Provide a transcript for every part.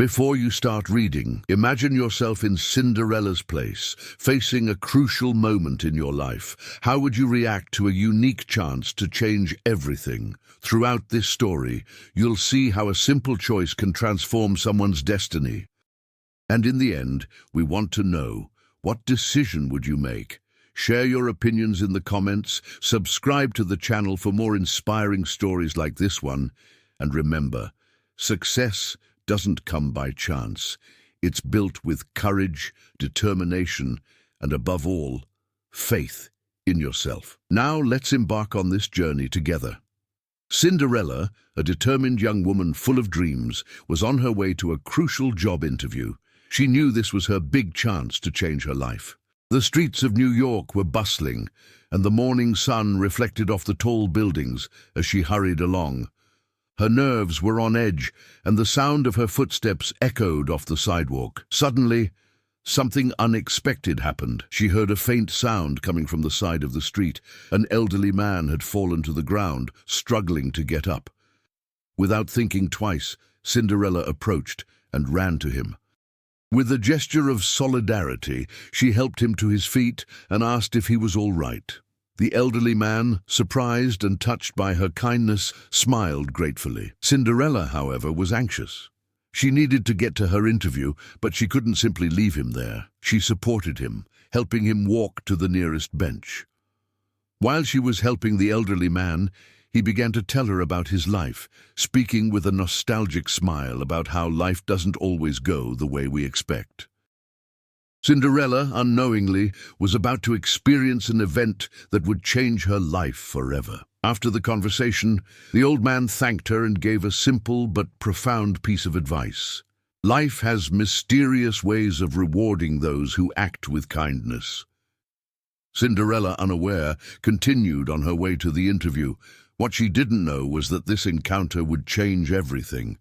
Before you start reading, imagine yourself in Cinderella's place, facing a crucial moment in your life. How would you react to a unique chance to change everything? Throughout this story, you'll see how a simple choice can transform someone's destiny. And in the end, we want to know, what decision would you make? Share your opinions in the comments, subscribe to the channel for more inspiring stories like this one, and remember, success doesn't come by chance. It's built with courage, determination, and above all, faith in yourself. Now let's embark on this journey together. Cinderella, a determined young woman full of dreams, was on her way to a crucial job interview. She knew this was her big chance to change her life. The streets of New York were bustling, and the morning sun reflected off the tall buildings as she hurried along. Her nerves were on edge, and the sound of her footsteps echoed off the sidewalk. Suddenly, something unexpected happened. She heard a faint sound coming from the side of the street. An elderly man had fallen to the ground, struggling to get up. Without thinking twice, Cinderella approached and ran to him. With a gesture of solidarity, she helped him to his feet and asked if he was all right. The elderly man, surprised and touched by her kindness, smiled gratefully. Cinderella, however, was anxious. She needed to get to her interview, but she couldn't simply leave him there. She supported him, helping him walk to the nearest bench. While she was helping the elderly man, he began to tell her about his life, speaking with a nostalgic smile about how life doesn't always go the way we expect. Cinderella, unknowingly, was about to experience an event that would change her life forever. After the conversation, the old man thanked her and gave a simple but profound piece of advice. Life has mysterious ways of rewarding those who act with kindness. Cinderella, unaware, continued on her way to the interview. What she didn't know was that this encounter would change everything.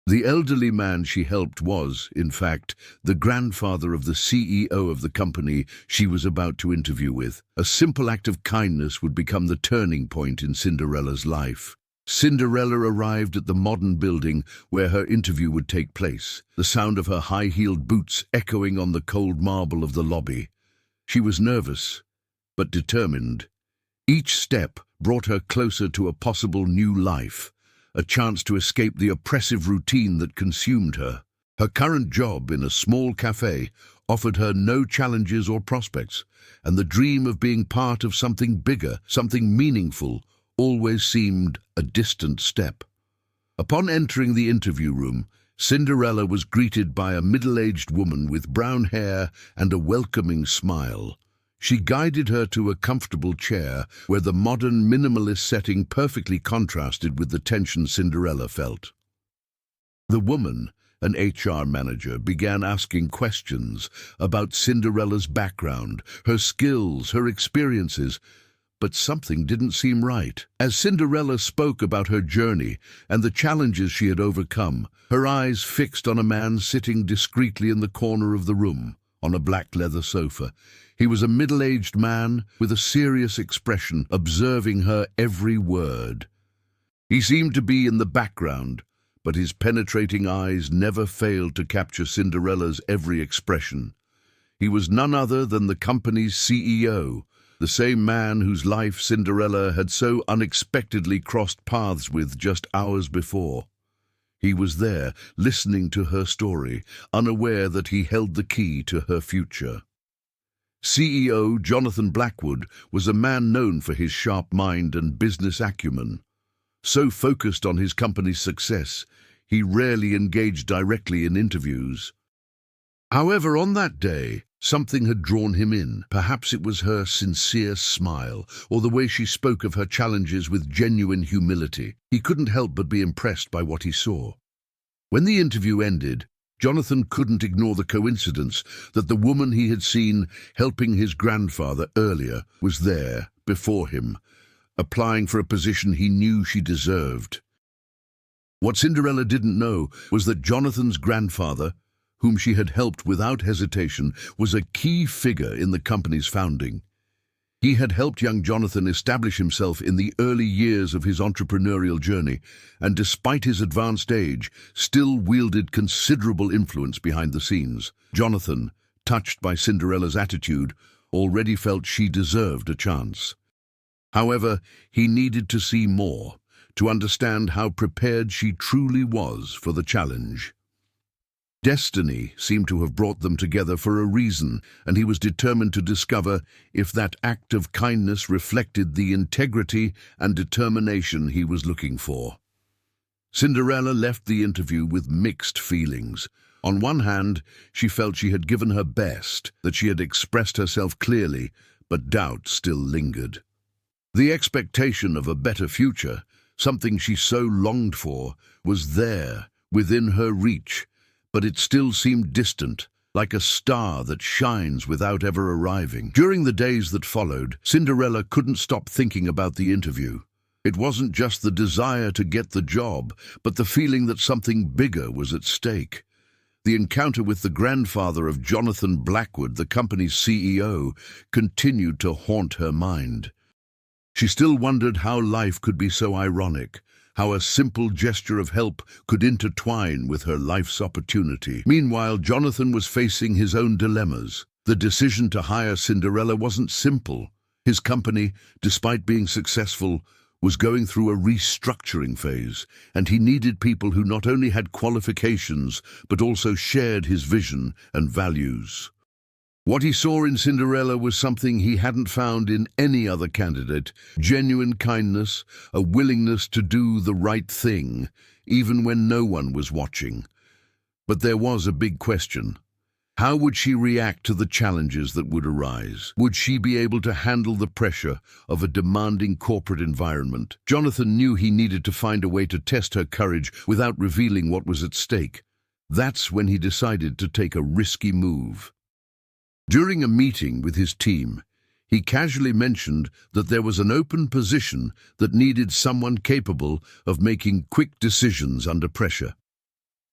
The elderly man she helped was, in fact, the grandfather of the CEO of the company she was about to interview with. A simple act of kindness would become the turning point in Cinderella's life. Cinderella arrived at the modern building where her interview would take place, the sound of her high-heeled boots echoing on the cold marble of the lobby. She was nervous, but determined. Each step brought her closer to a possible new life, a chance to escape the oppressive routine that consumed her. Her current job in a small cafe offered her no challenges or prospects, and the dream of being part of something bigger, something meaningful, always seemed a distant step. Upon entering the interview room, Cinderella was greeted by a middle-aged woman with brown hair and a welcoming smile. She guided her to a comfortable chair where the modern minimalist setting perfectly contrasted with the tension Cinderella felt. The woman, an HR manager, began asking questions about Cinderella's background, her skills, her experiences, but something didn't seem right. As Cinderella spoke about her journey and the challenges she had overcome, her eyes fixed on a man sitting discreetly in the corner of the room, on a black leather sofa. He was a middle-aged man with a serious expression, observing her every word. He seemed to be in the background, but his penetrating eyes never failed to capture Cinderella's every expression. He was none other than the company's CEO, the same man whose life Cinderella had so unexpectedly crossed paths with just hours before. He was there, listening to her story, unaware that he held the key to her future. CEO Jonathan Blackwood was a man known for his sharp mind and business acumen. So focused on his company's success, he rarely engaged directly in interviews. However, on that day, something had drawn him in. Perhaps it was her sincere smile, or the way she spoke of her challenges with genuine humility. He couldn't help but be impressed by what he saw. When the interview ended, Jonathan couldn't ignore the coincidence that the woman he had seen helping his grandfather earlier was there, before him, applying for a position he knew she deserved. What Cinderella didn't know was that Jonathan's grandfather, whom she had helped without hesitation, was a key figure in the company's founding. He had helped young Jonathan establish himself in the early years of his entrepreneurial journey, and despite his advanced age, still wielded considerable influence behind the scenes. Jonathan, touched by Cinderella's attitude, already felt she deserved a chance. However, he needed to see more, to understand how prepared she truly was for the challenge. Destiny seemed to have brought them together for a reason, and he was determined to discover if that act of kindness reflected the integrity and determination he was looking for. Cinderella left the interview with mixed feelings. On one hand, she felt she had given her best, that she had expressed herself clearly, but doubt still lingered. The expectation of a better future, something she so longed for, was there, within her reach, but it still seemed distant, like a star that shines without ever arriving. During the days that followed, Cinderella couldn't stop thinking about the interview. It wasn't just the desire to get the job, but the feeling that something bigger was at stake. The encounter with the grandfather of Jonathan Blackwood, the company's CEO, continued to haunt her mind. She still wondered how life could be so ironic, how a simple gesture of help could intertwine with her life's opportunity. Meanwhile, Jonathan was facing his own dilemmas. The decision to hire Cinderella wasn't simple. His company, despite being successful, was going through a restructuring phase, and he needed people who not only had qualifications, but also shared his vision and values. What he saw in Cinderella was something he hadn't found in any other candidate: genuine kindness, a willingness to do the right thing, even when no one was watching. But there was a big question. How would she react to the challenges that would arise? Would she be able to handle the pressure of a demanding corporate environment? Jonathan knew he needed to find a way to test her courage without revealing what was at stake. That's when he decided to take a risky move. During a meeting with his team, he casually mentioned that there was an open position that needed someone capable of making quick decisions under pressure.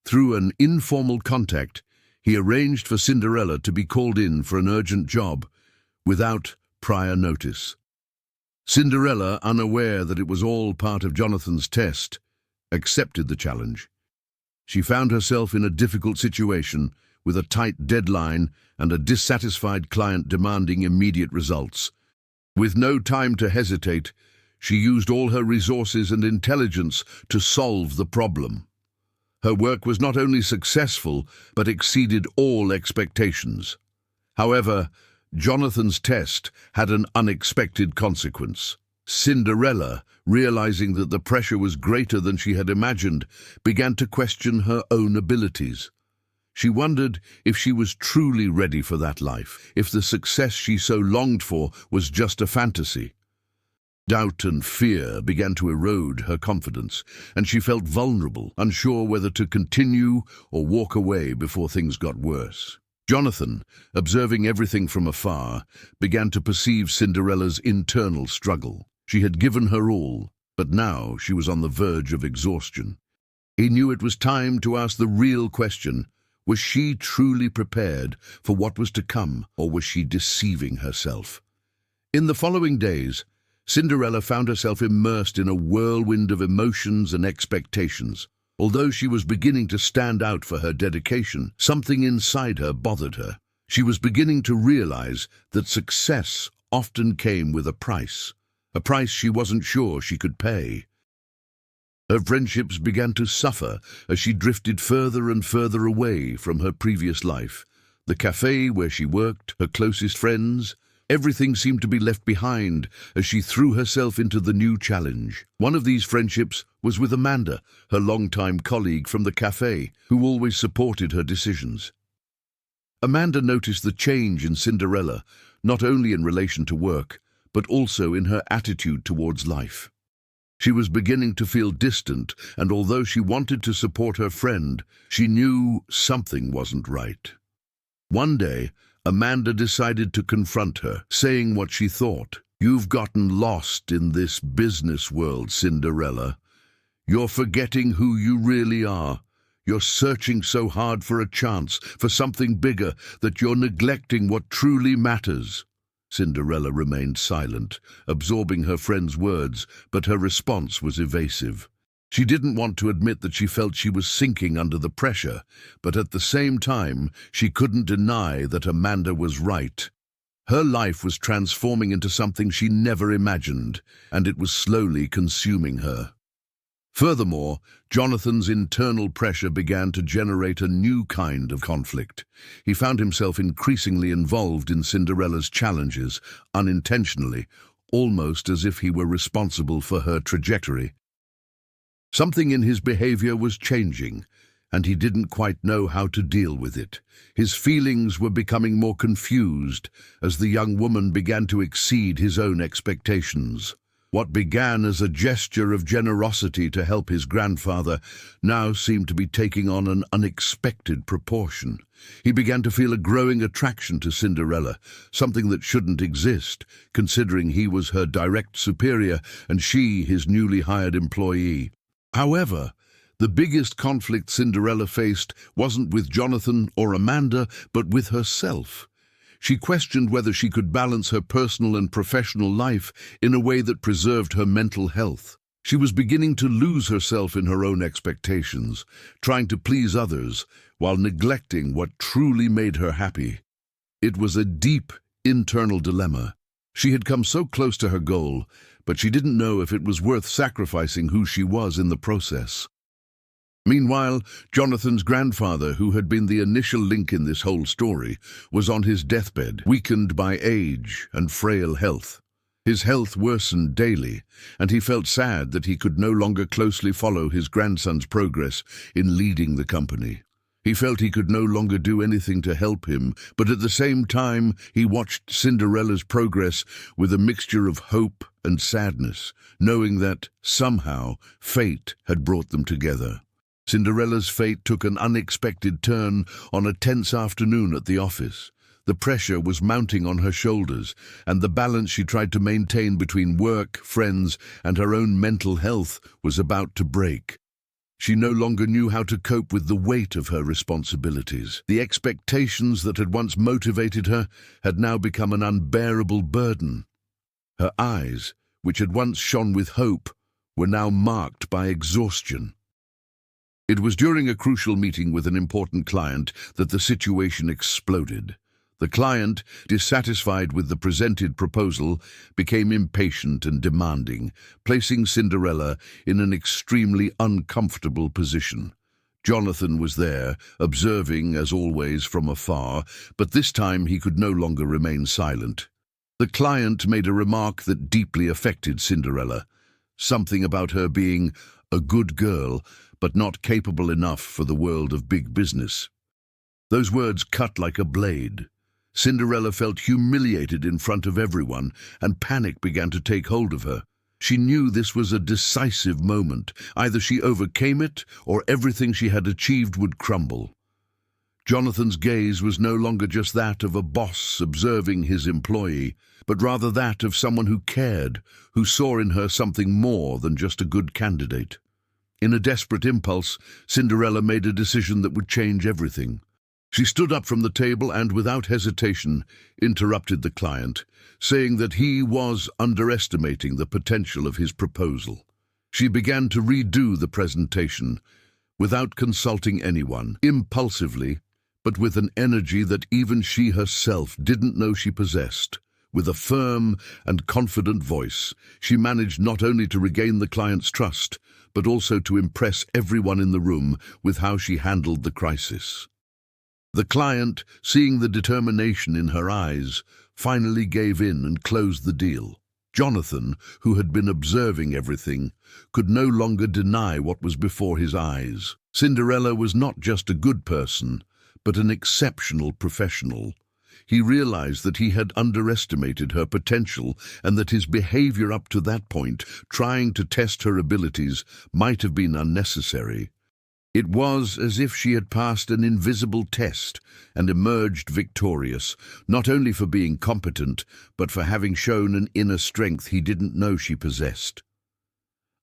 Through an informal contact, he arranged for Cinderella to be called in for an urgent job, without prior notice. Cinderella, unaware that it was all part of Jonathan's test, accepted the challenge. She found herself in a difficult situation, with a tight deadline and a dissatisfied client demanding immediate results. With no time to hesitate, she used all her resources and intelligence to solve the problem. Her work was not only successful, but exceeded all expectations. However, Jonathan's test had an unexpected consequence. Cinderella, realizing that the pressure was greater than she had imagined, began to question her own abilities. She wondered if she was truly ready for that life, if the success she so longed for was just a fantasy. Doubt and fear began to erode her confidence, and she felt vulnerable, unsure whether to continue or walk away before things got worse. Jonathan, observing everything from afar, began to perceive Cinderella's internal struggle. She had given her all, but now she was on the verge of exhaustion. He knew it was time to ask the real question: was she truly prepared for what was to come, or was she deceiving herself? In the following days, Cinderella found herself immersed in a whirlwind of emotions and expectations. Although she was beginning to stand out for her dedication, something inside her bothered her. She was beginning to realize that success often came with a price she wasn't sure she could pay. Her friendships began to suffer as she drifted further and further away from her previous life. The cafe where she worked, her closest friends, everything seemed to be left behind as she threw herself into the new challenge. One of these friendships was with Amanda, her longtime colleague from the cafe, who always supported her decisions. Amanda noticed the change in Cinderella, not only in relation to work, but also in her attitude towards life. She was beginning to feel distant, and although she wanted to support her friend, she knew something wasn't right. One day, Amanda decided to confront her, saying what she thought. "You've gotten lost in this business world, Cinderella. You're forgetting who you really are. You're searching so hard for a chance, for something bigger, that you're neglecting what truly matters." Cinderella remained silent, absorbing her friend's words, but her response was evasive. She didn't want to admit that she felt she was sinking under the pressure, but at the same time, she couldn't deny that Amanda was right. Her life was transforming into something she never imagined, and it was slowly consuming her. Furthermore, Jonathan's internal pressure began to generate a new kind of conflict. He found himself increasingly involved in Cinderella's challenges, unintentionally, almost as if he were responsible for her trajectory. Something in his behavior was changing, and he didn't quite know how to deal with it. His feelings were becoming more confused as the young woman began to exceed his own expectations. What began as a gesture of generosity to help his grandfather now seemed to be taking on an unexpected proportion. He began to feel a growing attraction to Cinderella, something that shouldn't exist, considering he was her direct superior and she his newly hired employee. However, the biggest conflict Cinderella faced wasn't with Jonathan or Amanda, but with herself. She questioned whether she could balance her personal and professional life in a way that preserved her mental health. She was beginning to lose herself in her own expectations, trying to please others while neglecting what truly made her happy. It was a deep, internal dilemma. She had come so close to her goal, but she didn't know if it was worth sacrificing who she was in the process. Meanwhile, Jonathan's grandfather, who had been the initial link in this whole story, was on his deathbed, weakened by age and frail health. His health worsened daily, and he felt sad that he could no longer closely follow his grandson's progress in leading the company. He felt he could no longer do anything to help him, but at the same time he watched Cinderella's progress with a mixture of hope and sadness, knowing that, somehow, fate had brought them together. Cinderella's fate took an unexpected turn on a tense afternoon at the office. The pressure was mounting on her shoulders, and the balance she tried to maintain between work, friends, and her own mental health was about to break. She no longer knew how to cope with the weight of her responsibilities. The expectations that had once motivated her had now become an unbearable burden. Her eyes, which had once shone with hope, were now marked by exhaustion. It was during a crucial meeting with an important client that the situation exploded. The client, dissatisfied with the presented proposal, became impatient and demanding, placing Cinderella in an extremely uncomfortable position. Jonathan was there, observing, as always, from afar, but this time he could no longer remain silent. The client made a remark that deeply affected Cinderella, something about her being a good girl, but not capable enough for the world of big business. Those words cut like a blade. Cinderella felt humiliated in front of everyone, and panic began to take hold of her. She knew this was a decisive moment. Either she overcame it, or everything she had achieved would crumble. Jonathan's gaze was no longer just that of a boss observing his employee, but rather that of someone who cared, who saw in her something more than just a good candidate. In a desperate impulse, Cinderella made a decision that would change everything. She stood up from the table and, without hesitation, interrupted the client, saying that he was underestimating the potential of his proposal. She began to redo the presentation, without consulting anyone, impulsively, but with an energy that even she herself didn't know she possessed. With a firm and confident voice, she managed not only to regain the client's trust, but also to impress everyone in the room with how she handled the crisis. The client, seeing the determination in her eyes, finally gave in and closed the deal. Jonathan, who had been observing everything, could no longer deny what was before his eyes. Cinderella was not just a good person, but an exceptional professional. He realized that he had underestimated her potential and that his behavior up to that point, trying to test her abilities, might have been unnecessary. It was as if she had passed an invisible test and emerged victorious, not only for being competent, but for having shown an inner strength he didn't know she possessed.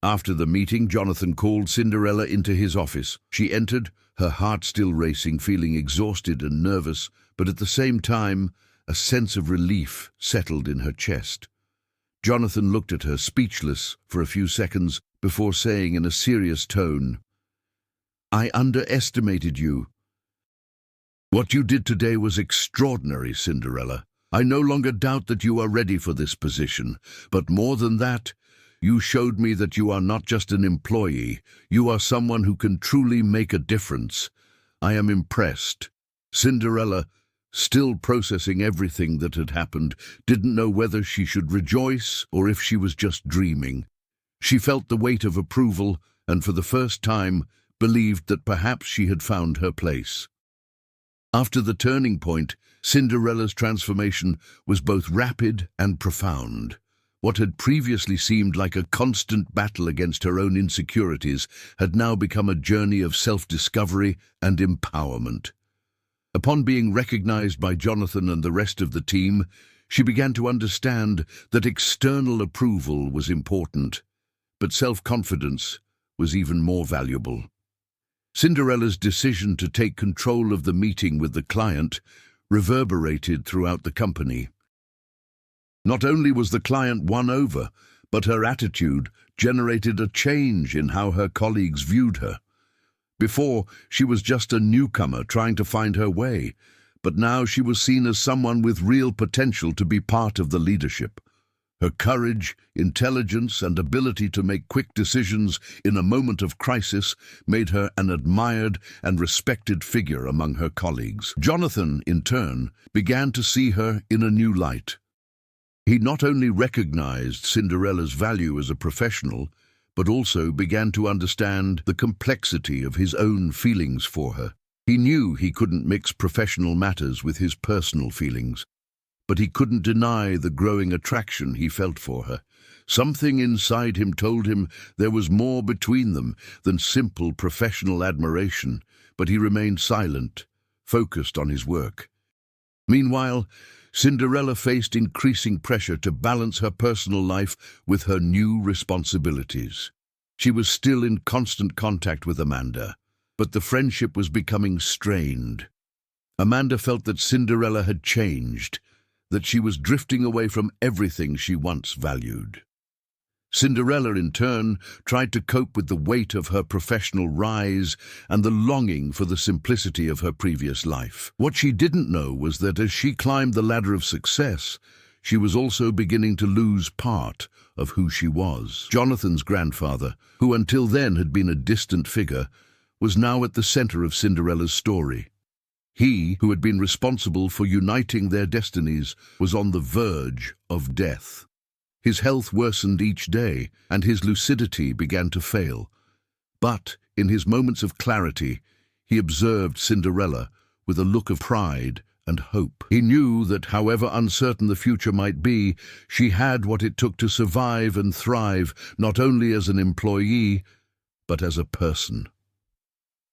After the meeting, Jonathan called Cinderella into his office. She entered, her heart still racing, feeling exhausted and nervous, but at the same time, A sense of relief settled in her chest. Jonathan looked at her, speechless, for a few seconds before saying in a serious tone, "I underestimated you. What you did today was extraordinary, Cinderella. I no longer doubt that you are ready for this position, but more than that, you showed me that you are not just an employee, you are someone who can truly make a difference. I am impressed." Cinderella, still processing everything that had happened, didn't know whether she should rejoice or if she was just dreaming. She felt the weight of approval and for the first time believed that perhaps she had found her place. After the turning point, Cinderella's transformation was both rapid and profound. What had previously seemed like a constant battle against her own insecurities had now become a journey of self-discovery and empowerment. Upon being recognized by Jonathan and the rest of the team, she began to understand that external approval was important, but self-confidence was even more valuable. Cinderella's decision to take control of the meeting with the client reverberated throughout the company. Not only was the client won over, but her attitude generated a change in how her colleagues viewed her. Before, she was just a newcomer trying to find her way, but now she was seen as someone with real potential to be part of the leadership. Her courage, intelligence, and ability to make quick decisions in a moment of crisis made her an admired and respected figure among her colleagues. Jonathan, in turn, began to see her in a new light. He not only recognized Cinderella's value as a professional, but also began to understand the complexity of his own feelings for her. He knew he couldn't mix professional matters with his personal feelings, but he couldn't deny the growing attraction he felt for her. Something inside him told him there was more between them than simple professional admiration, but he remained silent, focused on his work. Meanwhile, Cinderella faced increasing pressure to balance her personal life with her new responsibilities. She was still in constant contact with Amanda, but the friendship was becoming strained. Amanda felt that Cinderella had changed, that she was drifting away from everything she once valued. Cinderella, in turn, tried to cope with the weight of her professional rise and the longing for the simplicity of her previous life. What she didn't know was that as she climbed the ladder of success, she was also beginning to lose part of who she was. Jonathan's grandfather, who until then had been a distant figure, was now at the center of Cinderella's story. He, who had been responsible for uniting their destinies, was on the verge of death. His health worsened each day, and his lucidity began to fail. But, in his moments of clarity, he observed Cinderella with a look of pride and hope. He knew that, however uncertain the future might be, she had what it took to survive and thrive, not only as an employee, but as a person.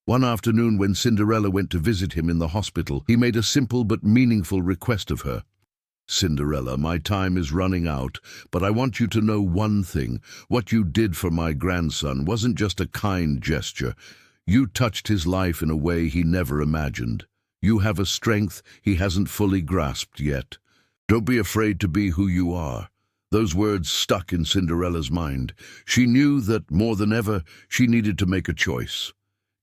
One afternoon, when Cinderella went to visit him in the hospital, he made a simple but meaningful request of her. "Cinderella, my time is running out, but I want you to know one thing. What you did for my grandson wasn't just a kind gesture. You touched his life in a way he never imagined. You have a strength he hasn't fully grasped yet. Don't be afraid to be who you are." Those words stuck in Cinderella's mind. She knew that, more than ever, she needed to make a choice.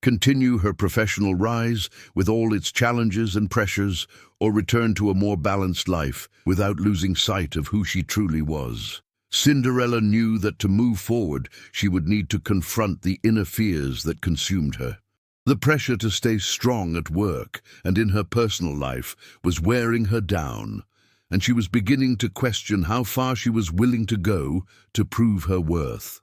Continue her professional rise with all its challenges and pressures, or return to a more balanced life without losing sight of who she truly was. Cinderella knew that to move forward, she would need to confront the inner fears that consumed her. The pressure to stay strong at work and in her personal life was wearing her down, and she was beginning to question how far she was willing to go to prove her worth.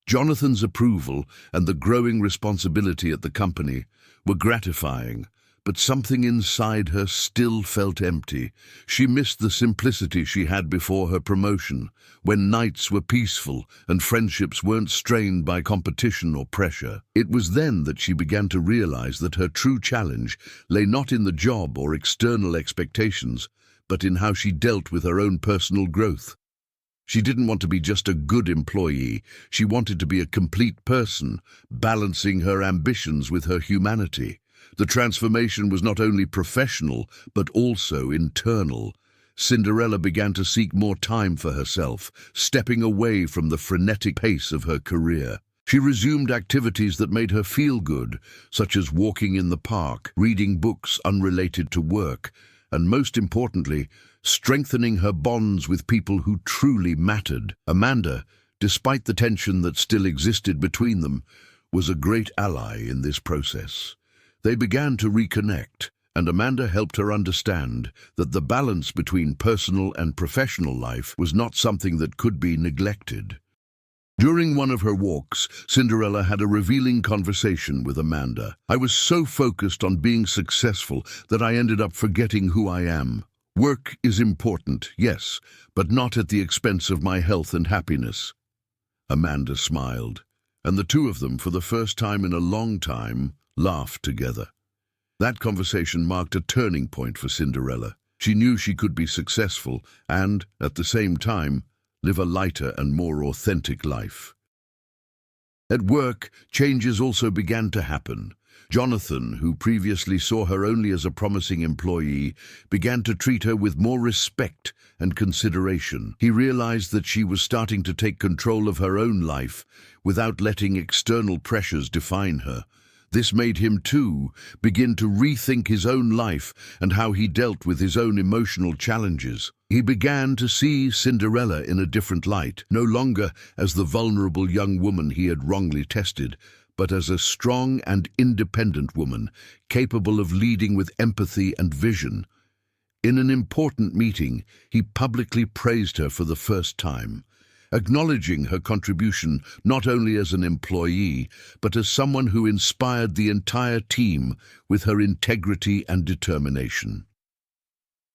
Jonathan's approval and the growing responsibility at the company were gratifying, but something inside her still felt empty. She missed the simplicity she had before her promotion, when nights were peaceful and friendships weren't strained by competition or pressure. It was then that she began to realize that her true challenge lay not in the job or external expectations, but in how she dealt with her own personal growth. She didn't want to be just a good employee. She wanted to be a complete person, balancing her ambitions with her humanity. The transformation was not only professional, but also internal. Cinderella began to seek more time for herself, stepping away from the frenetic pace of her career. She resumed activities that made her feel good, such as walking in the park, reading books unrelated to work, and most importantly, strengthening her bonds with people who truly mattered. Amanda, despite the tension that still existed between them, was a great ally in this process. They began to reconnect, and Amanda helped her understand that the balance between personal and professional life was not something that could be neglected. During one of her walks, Cinderella had a revealing conversation with Amanda. "I was so focused on being successful that I ended up forgetting who I am. Work is important, yes, but not at the expense of my health and happiness." Amanda smiled, and the two of them, for the first time in a long time, laughed together. That conversation marked a turning point for Cinderella. She knew she could be successful and, at the same time, live a lighter and more authentic life. At work, changes also began to happen. Jonathan, who previously saw her only as a promising employee, began to treat her with more respect and consideration. He realized that she was starting to take control of her own life without letting external pressures define her. This made him, too, begin to rethink his own life and how he dealt with his own emotional challenges. He began to see Cinderella in a different light, no longer as the vulnerable young woman he had wrongly tested, but as a strong and independent woman, capable of leading with empathy and vision. In an important meeting, he publicly praised her for the first time, acknowledging her contribution not only as an employee, but as someone who inspired the entire team with her integrity and determination.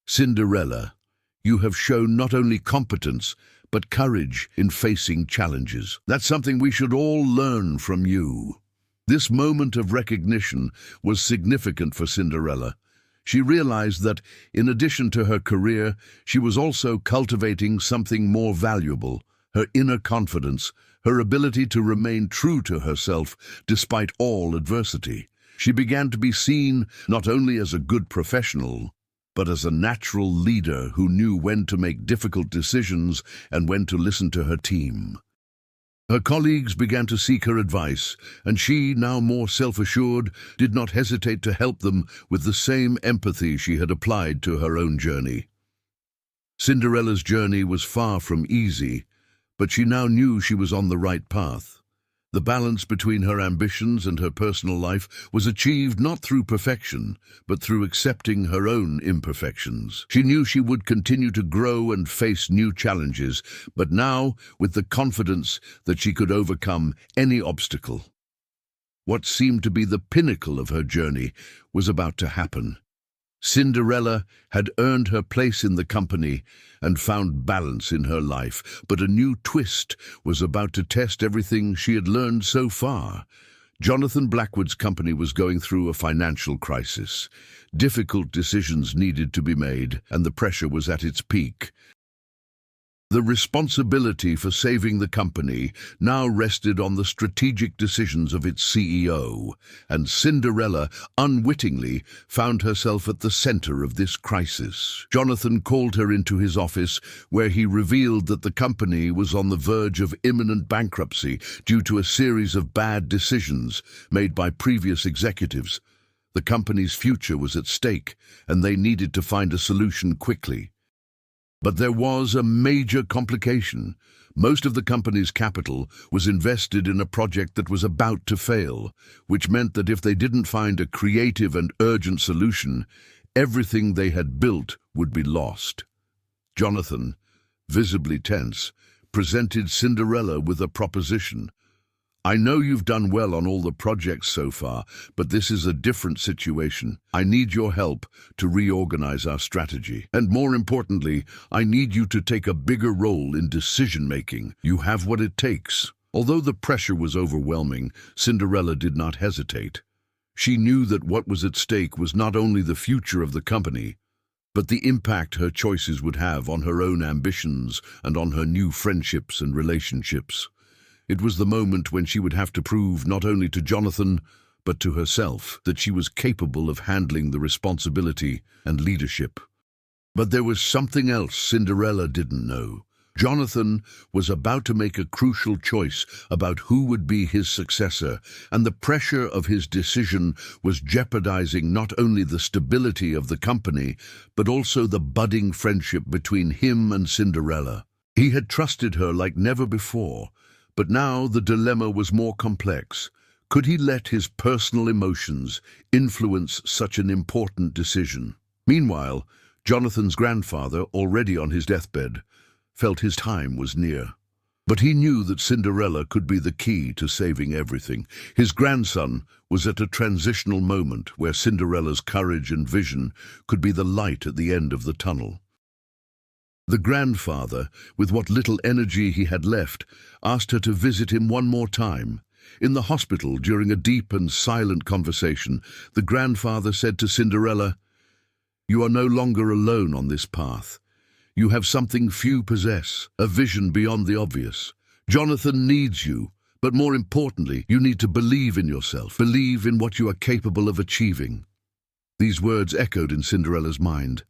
"Cinderella, you have shown not only competence, but courage in facing challenges. That's something we should all learn from you." This moment of recognition was significant for Cinderella. She realized that, in addition to her career, she was also cultivating something more valuable: her inner confidence, her ability to remain true to herself despite all adversity. She began to be seen not only as a good professional, but as a natural leader who knew when to make difficult decisions and when to listen to her team. Her colleagues began to seek her advice, and she, now more self-assured, did not hesitate to help them with the same empathy she had applied to her own journey. Cinderella's journey was far from easy, but she now knew she was on the right path. The balance between her ambitions and her personal life was achieved not through perfection, but through accepting her own imperfections. She knew she would continue to grow and face new challenges, but now with the confidence that she could overcome any obstacle. What seemed to be the pinnacle of her journey was about to happen. Cinderella had earned her place in the company and found balance in her life, but a new twist was about to test everything she had learned so far. Jonathan Blackwood's company was going through a financial crisis. Difficult decisions needed to be made, and the pressure was at its peak. The responsibility for saving the company now rested on the strategic decisions of its CEO, and Cinderella unwittingly found herself at the center of this crisis. Jonathan called her into his office, where he revealed that the company was on the verge of imminent bankruptcy due to a series of bad decisions made by previous executives. The company's future was at stake, and they needed to find a solution quickly. But there was a major complication. Most of the company's capital was invested in a project that was about to fail, which meant that if they didn't find a creative and urgent solution, everything they had built would be lost. Jonathan, visibly tense, presented Cinderella with a proposition. "I know you've done well on all the projects so far, but this is a different situation. I need your help to reorganize our strategy. And more importantly, I need you to take a bigger role in decision-making. You have what it takes." Although the pressure was overwhelming, Cinderella did not hesitate. She knew that what was at stake was not only the future of the company, but the impact her choices would have on her own ambitions and on her new friendships and relationships. It was the moment when she would have to prove not only to Jonathan, but to herself that she was capable of handling the responsibility and leadership. But there was something else Cinderella didn't know. Jonathan was about to make a crucial choice about who would be his successor, and the pressure of his decision was jeopardizing not only the stability of the company, but also the budding friendship between him and Cinderella. He had trusted her like never before, but now the dilemma was more complex. Could he let his personal emotions influence such an important decision? Meanwhile, Jonathan's grandfather, already on his deathbed, felt his time was near. But he knew that Cinderella could be the key to saving everything. His grandson was at a transitional moment where Cinderella's courage and vision could be the light at the end of the tunnel. The grandfather, with what little energy he had left, asked her to visit him one more time. In the hospital, during a deep and silent conversation, the grandfather said to Cinderella, "You are no longer alone on this path. You have something few possess, a vision beyond the obvious. Jonathan needs you, but more importantly, you need to believe in yourself, believe in what you are capable of achieving." These words echoed in Cinderella's mind.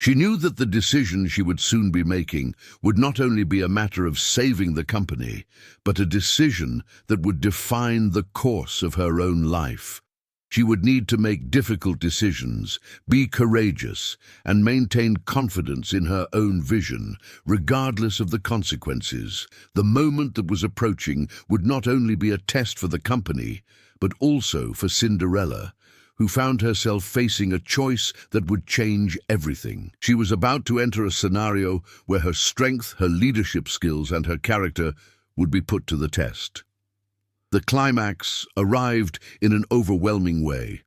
She knew that the decision she would soon be making would not only be a matter of saving the company, but a decision that would define the course of her own life. She would need to make difficult decisions, be courageous, and maintain confidence in her own vision, regardless of the consequences. The moment that was approaching would not only be a test for the company, but also for Cinderella, who found herself facing a choice that would change everything. She was about to enter a scenario where her strength, her leadership skills, and her character would be put to the test. The climax arrived in an overwhelming way.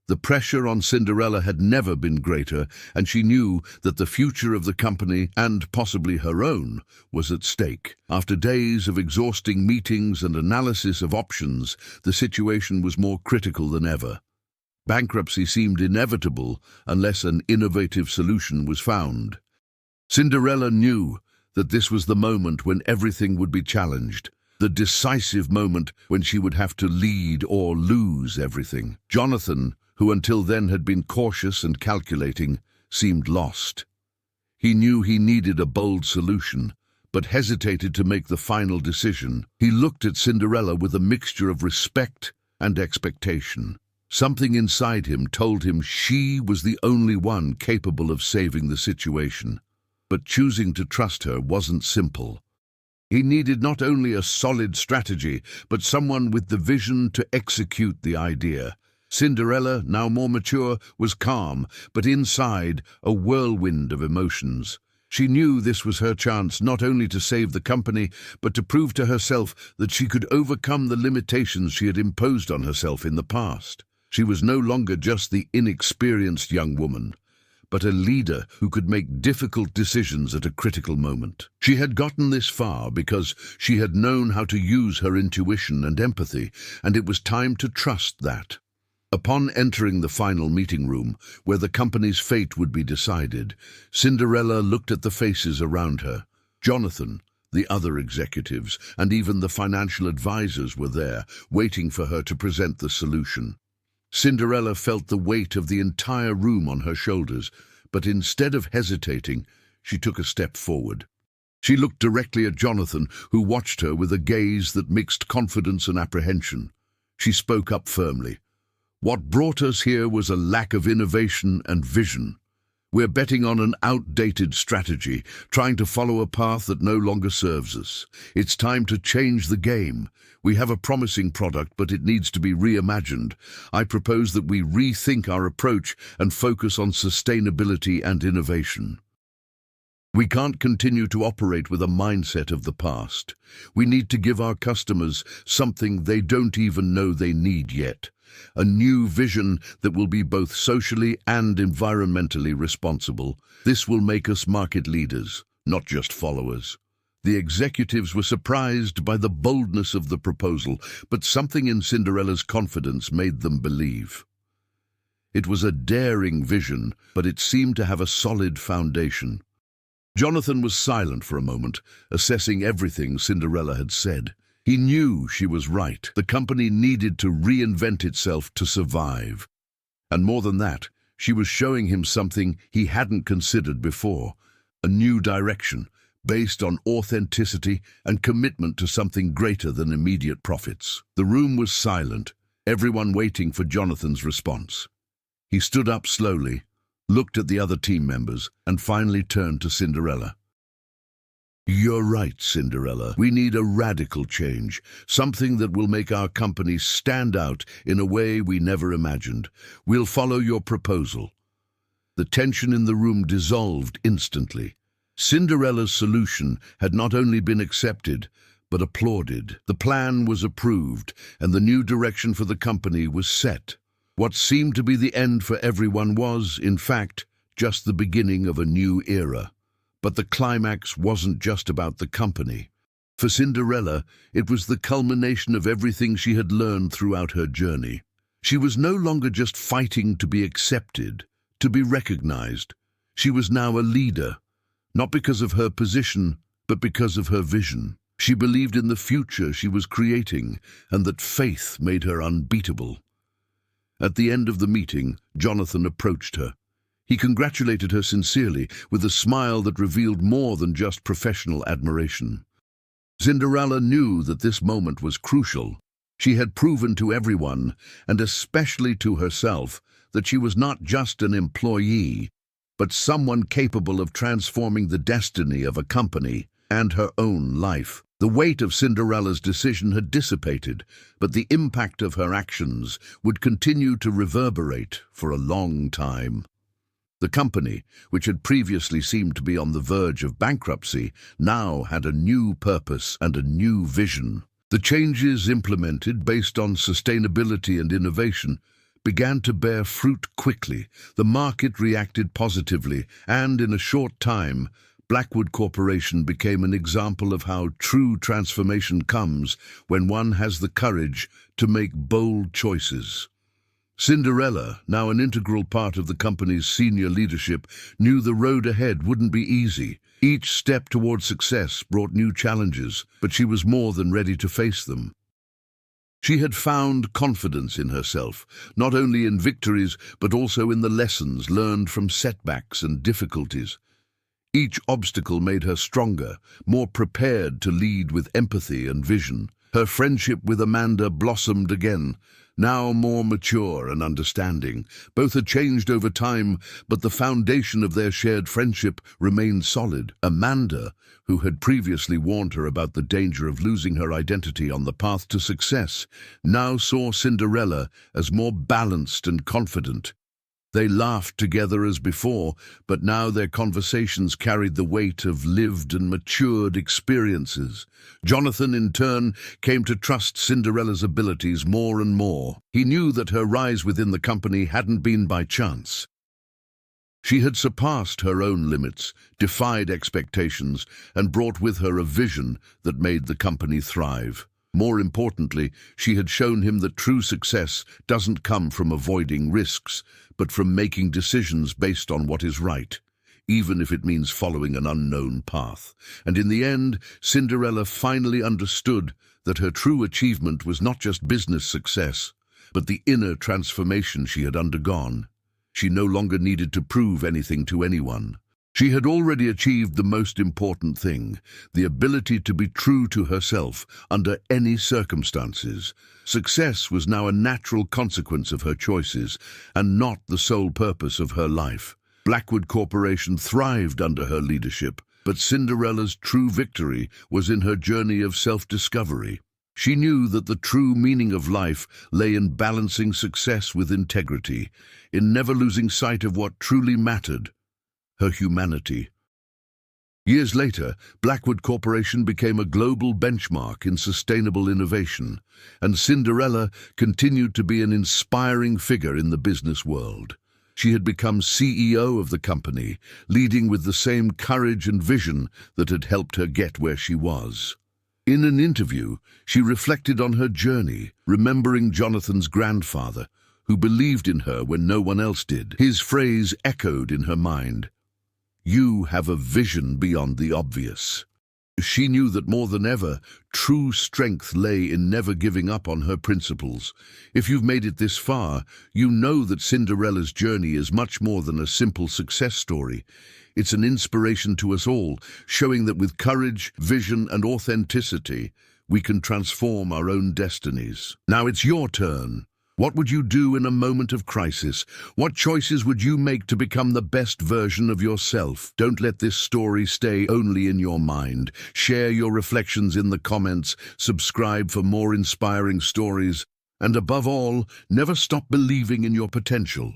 The pressure on Cinderella had never been greater, and she knew that the future of the company, and possibly her own, was at stake. After days of exhausting meetings and analysis of options, the situation was more critical than ever. Bankruptcy seemed inevitable unless an innovative solution was found. Cinderella knew that this was the moment when everything would be challenged, the decisive moment when she would have to lead or lose everything. Jonathan, who until then had been cautious and calculating, seemed lost. He knew he needed a bold solution, but hesitated to make the final decision. He looked at Cinderella with a mixture of respect and expectation. Something inside him told him she was the only one capable of saving the situation. But choosing to trust her wasn't simple. He needed not only a solid strategy, but someone with the vision to execute the idea. Cinderella, now more mature, was calm, but inside a whirlwind of emotions. She knew this was her chance not only to save the company, but to prove to herself that she could overcome the limitations she had imposed on herself in the past. She was no longer just the inexperienced young woman, but a leader who could make difficult decisions at a critical moment. She had gotten this far because she had known how to use her intuition and empathy, and it was time to trust that. Upon entering the final meeting room, where the company's fate would be decided, Cinderella looked at the faces around her. Jonathan, the other executives, and even the financial advisors were there, waiting for her to present the solution. Cinderella felt the weight of the entire room on her shoulders, but instead of hesitating, she took a step forward. She looked directly at Jonathan, who watched her with a gaze that mixed confidence and apprehension. She spoke up firmly. "What brought us here was a lack of innovation and vision. We're betting on an outdated strategy, trying to follow a path that no longer serves us. It's time to change the game. We have a promising product, but it needs to be reimagined. I propose that we rethink our approach and focus on sustainability and innovation. We can't continue to operate with a mindset of the past. We need to give our customers something they don't even know they need yet. A new vision that will be both socially and environmentally responsible. This will make us market leaders, not just followers." The executives were surprised by the boldness of the proposal, but something in Cinderella's confidence made them believe. It was a daring vision, but it seemed to have a solid foundation. Jonathan was silent for a moment, assessing everything Cinderella had said. He knew she was right. The company needed to reinvent itself to survive. And more than that, she was showing him something he hadn't considered before, a new direction, based on authenticity and commitment to something greater than immediate profits. The room was silent, everyone waiting for Jonathan's response. He stood up slowly, looked at the other team members, and finally turned to Cinderella. "You're right, Cinderella. We need a radical change, something that will make our company stand out in a way we never imagined. We'll follow your proposal." The tension in the room dissolved instantly. Cinderella's solution had not only been accepted, but applauded. The plan was approved, and the new direction for the company was set. What seemed to be the end for everyone was, in fact, just the beginning of a new era. But the climax wasn't just about the company. For Cinderella, it was the culmination of everything she had learned throughout her journey. She was no longer just fighting to be accepted, to be recognized. She was now a leader, not because of her position, but because of her vision. She believed in the future she was creating, and that faith made her unbeatable. At the end of the meeting, Jonathan approached her. He congratulated her sincerely, with a smile that revealed more than just professional admiration. Cinderella knew that this moment was crucial. She had proven to everyone, and especially to herself, that she was not just an employee, but someone capable of transforming the destiny of a company and her own life. The weight of Cinderella's decision had dissipated, but the impact of her actions would continue to reverberate for a long time. The company, which had previously seemed to be on the verge of bankruptcy, now had a new purpose and a new vision. The changes implemented based on sustainability and innovation began to bear fruit quickly. The market reacted positively, and in a short time, Blackwood Corporation became an example of how true transformation comes when one has the courage to make bold choices. Cinderella, now an integral part of the company's senior leadership, knew the road ahead wouldn't be easy. Each step toward success brought new challenges, but she was more than ready to face them. She had found confidence in herself, not only in victories, but also in the lessons learned from setbacks and difficulties. Each obstacle made her stronger, more prepared to lead with empathy and vision. Her friendship with Amanda blossomed again, now more mature and understanding. Both had changed over time, but the foundation of their shared friendship remained solid. Amanda, who had previously warned her about the danger of losing her identity on the path to success, now saw Cinderella as more balanced and confident. They laughed together as before, but now their conversations carried the weight of lived and matured experiences. Jonathan, in turn, came to trust Cinderella's abilities more and more. He knew that her rise within the company hadn't been by chance. She had surpassed her own limits, defied expectations, and brought with her a vision that made the company thrive. More importantly, she had shown him that true success doesn't come from avoiding risks, but from making decisions based on what is right, even if it means following an unknown path. And in the end, Cinderella finally understood that her true achievement was not just business success, but the inner transformation she had undergone. She no longer needed to prove anything to anyone. She had already achieved the most important thing, the ability to be true to herself under any circumstances. Success was now a natural consequence of her choices, and not the sole purpose of her life. Blackwood Corporation thrived under her leadership, but Cinderella's true victory was in her journey of self-discovery. She knew that the true meaning of life lay in balancing success with integrity, in never losing sight of what truly mattered: her humanity. Years later, Blackwood Corporation became a global benchmark in sustainable innovation, and Cinderella continued to be an inspiring figure in the business world. She had become CEO of the company, leading with the same courage and vision that had helped her get where she was. In an interview, she reflected on her journey, remembering Jonathan's grandfather, who believed in her when no one else did. His phrase echoed in her mind: "You have a vision beyond the obvious." She knew that more than ever, true strength lay in never giving up on her principles. If you've made it this far, you know that Cinderella's journey is much more than a simple success story. It's an inspiration to us all, showing that with courage, vision, and authenticity, we can transform our own destinies. Now it's your turn. What would you do in a moment of crisis? What choices would you make to become the best version of yourself? Don't let this story stay only in your mind. Share your reflections in the comments, subscribe for more inspiring stories, and above all, never stop believing in your potential.